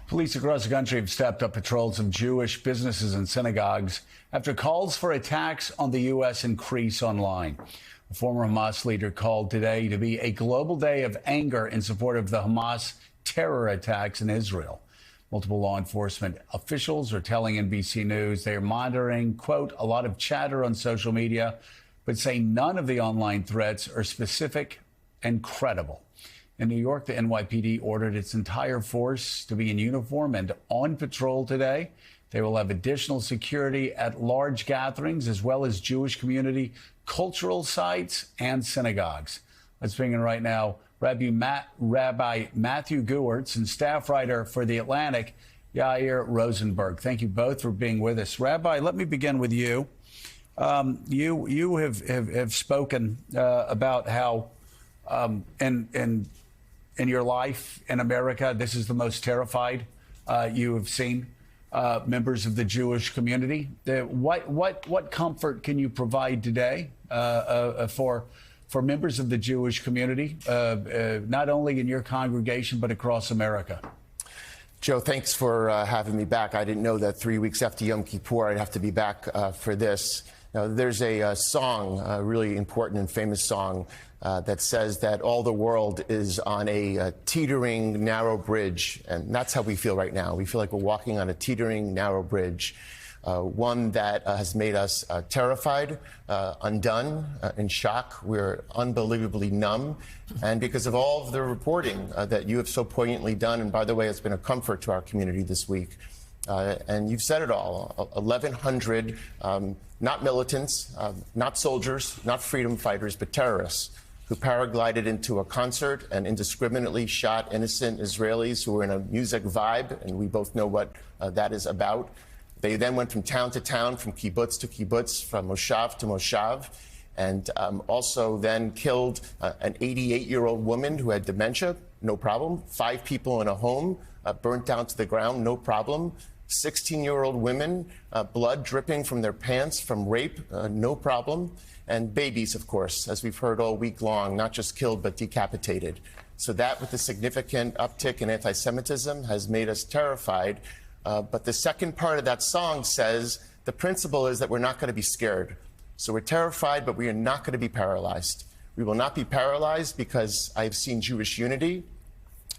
Police across the country have stepped up patrols of Jewish businesses and synagogues after calls for attacks on the U.S. increase online. A former Hamas leader called today to be a global day of anger in support of the Hamas terror attacks in Israel. Multiple law enforcement officials are telling NBC News they are monitoring, quote, a lot of chatter on social media, but say none of the online threats are specific and credible. In New York, the NYPD ordered its entire force to be in uniform and on patrol today. They will have additional security at large gatherings as well as Jewish community, cultural sites, and synagogues. Let's bring in right now Rabbi Matthew Gewertz and staff writer for The Atlantic, Yair Rosenberg. Thank you both for being with us. Rabbi, let me begin with you. You have spoken about how in your life in America, this is the most terrified you have seen members of the Jewish community. What comfort can you provide today for members of the Jewish community, not only in your congregation, but across America? Joe, thanks for having me back. I didn't know that 3 weeks after Yom Kippur, I'd have to be back for this. Now, there's a song, a really important and famous song, that says that all the world is on a teetering, narrow bridge. And that's how we feel right now. We feel like we're walking on a teetering, narrow bridge, one that has made us terrified, undone, in shock. We're unbelievably numb. And because of all of the reporting that you have so poignantly done, and by the way, it's been a comfort to our community this week. And you've said it all, 1,100, not militants, not soldiers, not freedom fighters, but terrorists who paraglided into a concert and indiscriminately shot innocent Israelis who were in a music vibe, and we both know what that is about. They then went from town to town, from kibbutz to kibbutz, from moshav to moshav, and also then killed an 88-year-old woman who had dementia, no problem. 5 people in a home, burnt down to the ground, no problem. 16-year-old women, blood dripping from their pants from rape, no problem. And babies, of course, as we've heard all week long, not just killed, but decapitated. So that, with the significant uptick in anti-Semitism, has made us terrified. But the second part of that song says the principle is that we're not going to be scared. So we're terrified, but we are not going to be paralyzed. We will not be paralyzed because I have seen Jewish unity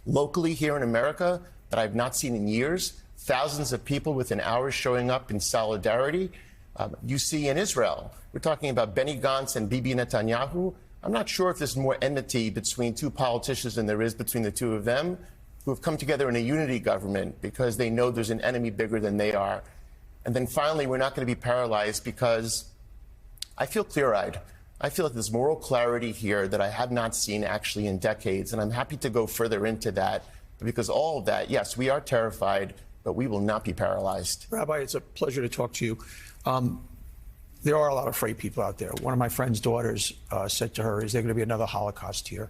locally here in America that I've not seen in years. Thousands of people within hours showing up in solidarity. You see in Israel, we're talking about Benny Gantz and Bibi Netanyahu. I'm not sure if there's more enmity between two politicians than there is between the two of them, who have come together in a unity government because they know there's an enemy bigger than they are. And then finally, we're not going to be paralyzed because I feel clear-eyed. I feel that there's moral clarity here that I have not seen actually in decades. And I'm happy to go further into that because all of that, yes, we are terrified, but we will not be paralyzed. Rabbi, it's a pleasure to talk to you. There are a lot of afraid people out there. One of my friend's daughters said to her, is there going to be another Holocaust here?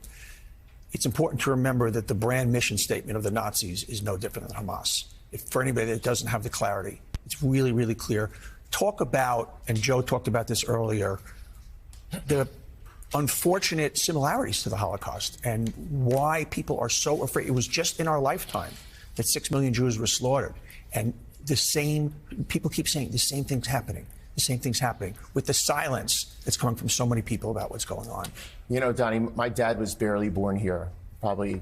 It's important to remember that the brand mission statement of the Nazis is no different than Hamas. For anybody that doesn't have the clarity, it's really, really clear. Talk about, and Joe talked about this earlier, the unfortunate similarities to the Holocaust and why people are so afraid. It was just in our lifetime that 6 million Jews were slaughtered. And people keep saying the same thing's happening. The same thing's happening with the silence that's coming from so many people about what's going on. You know, Donnie, my dad was barely born here, probably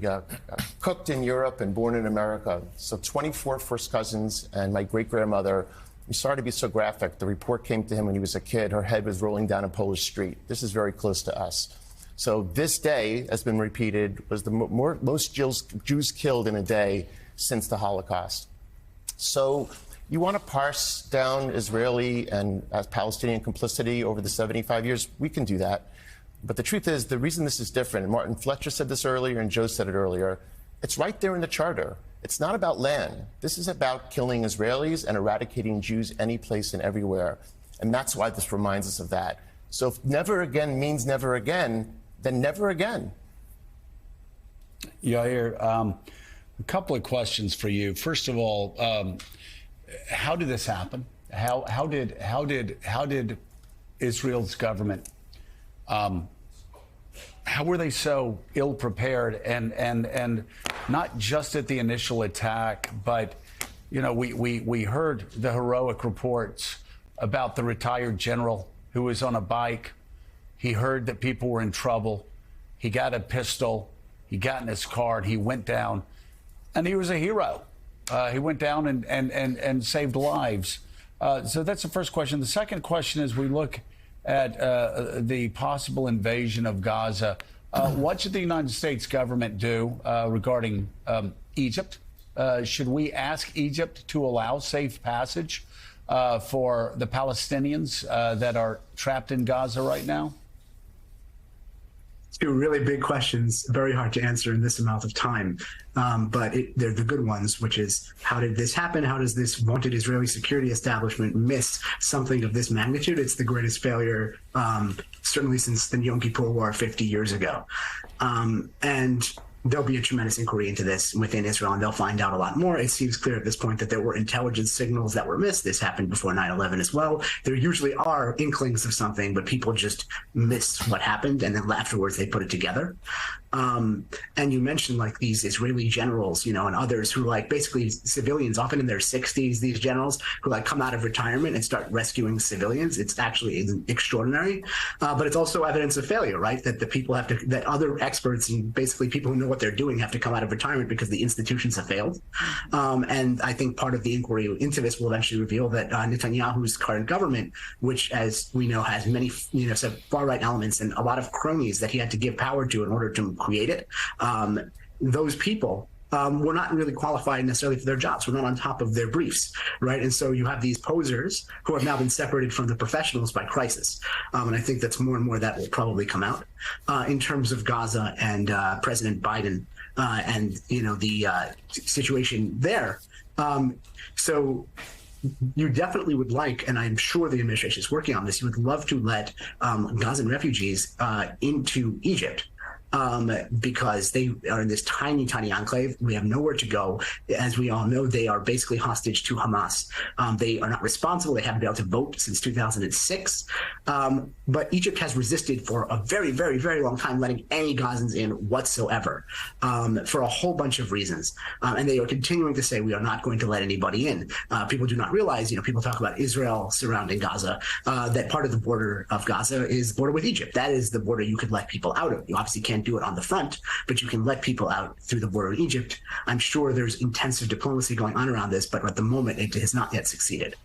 cooked in Europe and born in America. So 24 first cousins and my great-grandmother. I'm sorry to be so graphic. The report came to him when he was a kid. Her head was rolling down a Polish street. This is very close to us. So this day, has been repeated, was the most Jews killed in a day since the Holocaust. So you want to parse down Israeli and Palestinian complicity over the 75 years? We can do that. But the truth is, the reason this is different, and Martin Fletcher said this earlier and Joe said it earlier, it's right there in the charter. It's not about land. This is about killing Israelis and eradicating Jews any place and everywhere. And that's why this reminds us of that. So if never again means never again, then never again. Yair, a couple of questions for you. First of all, how did this happen? How did Israel's government how were they so ill prepared? And not just at the initial attack, but, you know, we heard the heroic reports about the retired general who was on a bike. He heard that people were in trouble. He got a pistol. He got in his car and he went down, and he was a hero. He went down and saved lives. So that's the first question. The second question is, we look at the possible invasion of Gaza. What should the United States government do regarding Egypt? Should we ask Egypt to allow safe passage for the Palestinians that are trapped in Gaza right now? Two really big questions, very hard to answer in this amount of time. But they're the good ones, which is, how did this happen? How does this vaunted Israeli security establishment miss something of this magnitude? It's the greatest failure, certainly since the Yom Kippur War 50 years ago. And there'll be a tremendous inquiry into this within Israel, and they'll find out a lot more. It seems clear at this point that there were intelligence signals that were missed. This happened before 9/11 as well. There usually are inklings of something, but people just miss what happened, and then afterwards they put it together. And you mentioned like these Israeli generals, you know, and others who like basically civilians, often in their 60s, these generals who like come out of retirement and start rescuing civilians. It's actually extraordinary, but it's also evidence of failure, right? That the people have to, that other experts and basically people who know what they're doing have to come out of retirement because the institutions have failed. And I think part of the inquiry into this will eventually reveal that Netanyahu's current government, which, as we know, has many, you know, some far-right elements and a lot of cronies that he had to give power to in order to create it, those people were not really qualified necessarily for their jobs. We're not on top of their briefs, right? And so you have these posers who have now been separated from the professionals by crisis. And I think that's more and more that will probably come out in terms of Gaza and President Biden and, you know, the situation there. So you definitely would like, and I'm sure the administration is working on this, you would love to let Gazan refugees into Egypt. Because they are in this tiny, tiny enclave. We have nowhere to go. As we all know, they are basically hostage to Hamas. They are not responsible. They haven't been able to vote since 2006. But Egypt has resisted for a very, very, very long time letting any Gazans in whatsoever, for a whole bunch of reasons. And they are continuing to say, we are not going to let anybody in. People do not realize, you know, people talk about Israel surrounding Gaza, that part of the border of Gaza is the border with Egypt. That is the border you could let people out of. You obviously can't do it on the front, but you can let people out through the border of Egypt. I'm sure there's intensive diplomacy going on around this, but at the moment it has not yet succeeded.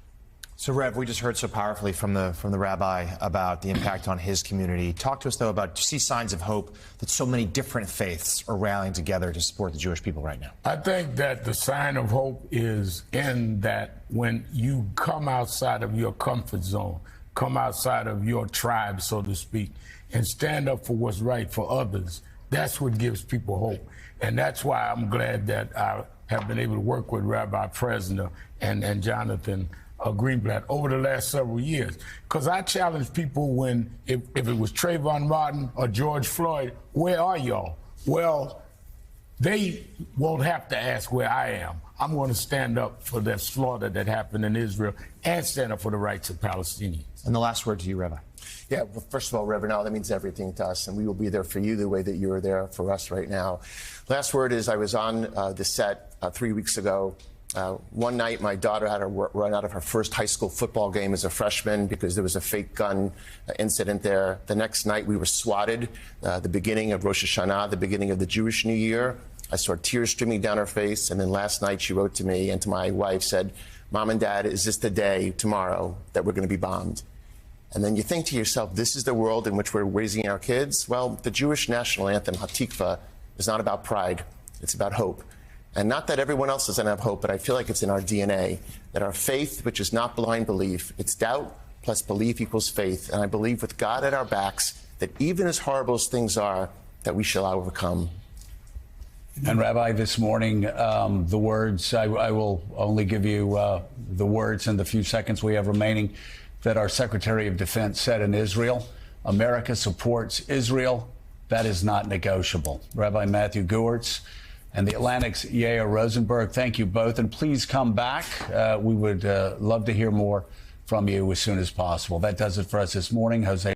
So, Rev, we just heard so powerfully from the rabbi about the impact on his community. Talk to us, though, about, do you see signs of hope that so many different faiths are rallying together to support the Jewish people right now? I think that the sign of hope is in that when you come outside of your comfort zone, come outside of your tribe, so to speak, and stand up for what's right for others, that's what gives people hope. And that's why I'm glad that I have been able to work with Rabbi Presner and Jonathan Greenblatt over the last several years. Because I challenge people when, if it was Trayvon Martin or George Floyd, where are y'all? Well, they won't have to ask where I am. I'm going to stand up for that slaughter that happened in Israel and stand up for the rights of Palestinians. And the last word to you, Rabbi. Yeah, well, first of all, Reverend Al, that means everything to us, and we will be there for you the way that you are there for us right now. Last word is, I was on the set 3 weeks ago. One night, my daughter had to run out of her first high school football game as a freshman because there was a fake gun incident there. The next night, we were swatted, the beginning of Rosh Hashanah, the beginning of the Jewish New Year. I saw tears streaming down her face, and then last night she wrote to me and to my wife, said, "Mom and Dad, is this the day tomorrow that we're going to be bombed?" And then you think to yourself, this is the world in which we're raising our kids? Well, the Jewish national anthem, Hatikva, is not about pride. It's about hope. And not that everyone else doesn't have hope, but I feel like it's in our DNA, that our faith, which is not blind belief, it's doubt plus belief equals faith. And I believe with God at our backs, that even as horrible as things are, that we shall overcome. And Rabbi, this morning, the words, I will only give you the words in the few seconds we have remaining, that our Secretary of Defense said in Israel. America supports Israel. That is not negotiable. Rabbi Matthew Gewertz and the Atlantic's Yair Rosenberg, thank you both. And please come back. We would love to hear more from you as soon as possible. That does it for us this morning. Jose.